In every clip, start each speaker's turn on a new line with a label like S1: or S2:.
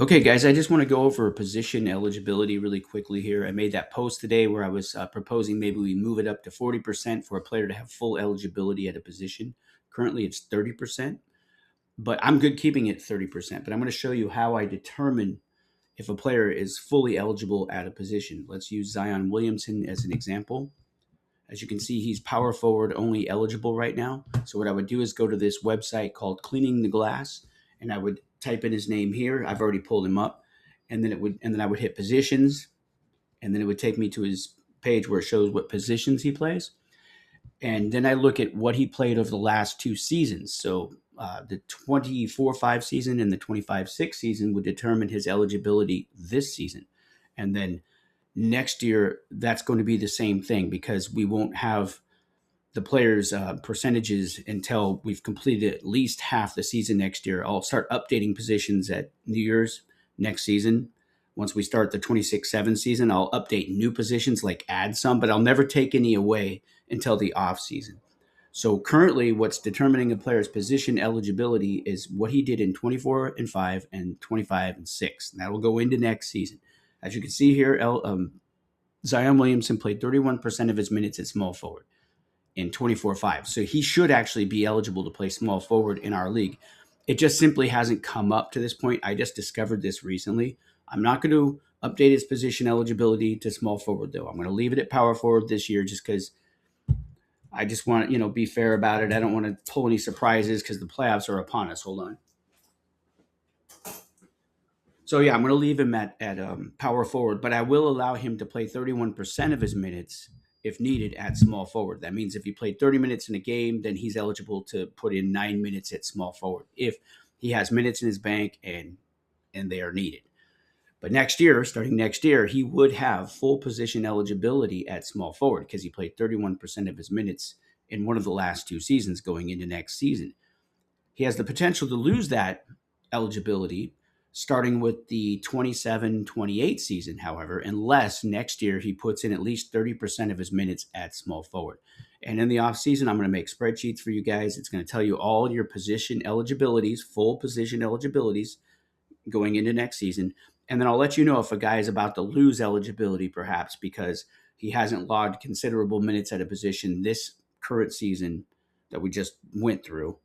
S1: Okay, guys, I just want to go over position eligibility really quickly here. I made that post today where I was proposing maybe we move it up to 40% for a player to have full eligibility at a position. Currently, it's 30%, but I'm good keeping it 30%. But I'm going to show you how I determine if a player is fully eligible at a position. Let's use Zion Williamson as an example. As you can see, he's power forward only eligible right now. So what I would do is go to this website called Cleaning the Glass, and I would type in his name here. I've already pulled him up, and then I would hit positions, and then it would take me to his page where it shows what positions he plays, and then I look at what he played over the last two seasons. So the 24-5 season and the 25-6 season would determine his eligibility this season, and then next year that's going to be the same thing because we won't have the players' percentages until we've completed at least half the season next year. I'll start updating positions at New Year's next season. Once we start the 26-7 season, I'll update new positions, like add some, but I'll never take any away until the off season. So currently, what's determining a player's position eligibility is what he did in 24 and 5 and 25 and 6. And that will go into next season. As you can see here, Zion Williamson played 31% of his minutes at small forward in 24-5. So he should actually be eligible to play small forward in our league. It just simply hasn't come up to this point. I just discovered this recently. I'm not going to update his position eligibility to small forward, though. I'm going to leave it at power forward this year just because I just want to, be fair about it. I don't want to pull any surprises because the playoffs are upon us. Hold on. So yeah, I'm going to leave him at power forward, but I will allow him to play 31% of his minutes if needed at small forward. That means if he played 30 minutes in a game, then he's eligible to put in 9 minutes at small forward if he has minutes in his bank and they are needed. But next year, starting next year, he would have full position eligibility at small forward because he played 31% of his minutes in one of the last two seasons going into next season. He has the potential to lose that eligibility starting with the 27-28 season, however, unless next year he puts in at least 30% of his minutes at small forward. And in the offseason, I'm going to make spreadsheets for you guys. It's going to tell you all your position eligibilities, full position eligibilities going into next season. And then I'll let you know if a guy is about to lose eligibility, perhaps because he hasn't logged considerable minutes at a position this current season that we just went through,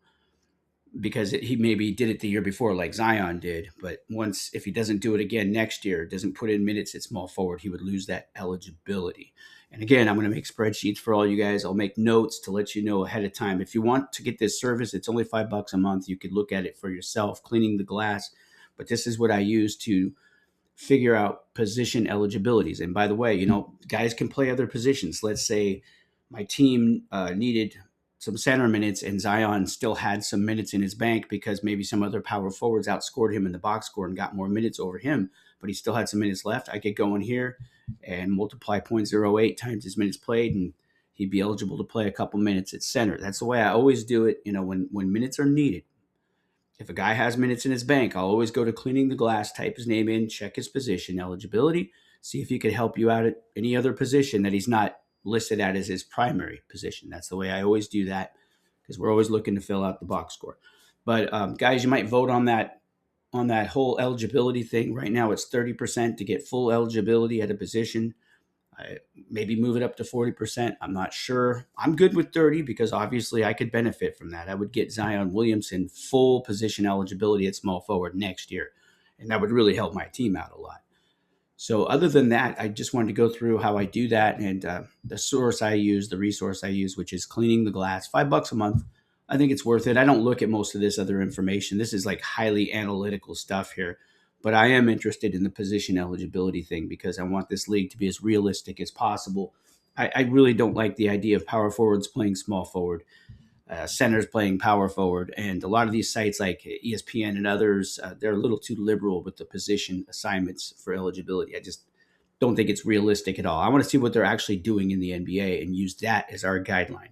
S1: because he maybe did it the year before like Zion did. But if he doesn't do it again next year, doesn't put in minutes at small forward, he would lose that eligibility. And again, I'm going to make spreadsheets for all you guys. I'll make notes to let you know ahead of time. If you want to get this service, it's only $5 a month. You could look at it for yourself, Cleaning the Glass. But this is what I use to figure out position eligibilities. And by the way, guys can play other positions. Let's say my team needed some center minutes and Zion still had some minutes in his bank because maybe some other power forwards outscored him in the box score and got more minutes over him, but he still had some minutes left. I could go in here and multiply 0.08 times his minutes played, and he'd be eligible to play a couple minutes at center. That's the way I always do it, when minutes are needed. If a guy has minutes in his bank, I'll always go to Cleaning the Glass, type his name in, check his position eligibility, see if he could help you out at any other position that he's not listed at as his primary position. That's the way I always do that because we're always looking to fill out the box score. But guys, you might vote on that whole eligibility thing. Right now, it's 30% to get full eligibility at a position. Maybe move it up to 40%. I'm not sure. I'm good with 30 because obviously I could benefit from that. I would get Zion Williamson full position eligibility at small forward next year, and that would really help my team out a lot. So other than that, I just wanted to go through how I do that and the resource I use, which is Cleaning the Glass, $5 a month. I think it's worth it. I don't look at most of this other information. This is like highly analytical stuff here, but I am interested in the position eligibility thing because I want this league to be as realistic as possible. I really don't like the idea of power forwards playing small forward, centers playing power forward, and a lot of these sites like ESPN and others, they're a little too liberal with the position assignments for eligibility. I just don't think it's realistic at all. I want to see what they're actually doing in the NBA and use that as our guideline.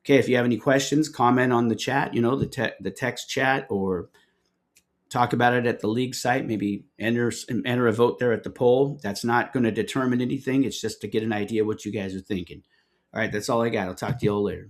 S1: Okay, if you have any questions, comment on the chat, the text chat, or talk about it at the league site. Maybe enter a vote there at the poll. That's not going to determine anything. It's just to get an idea what you guys are thinking. All right, that's all I got. I'll talk to you all later.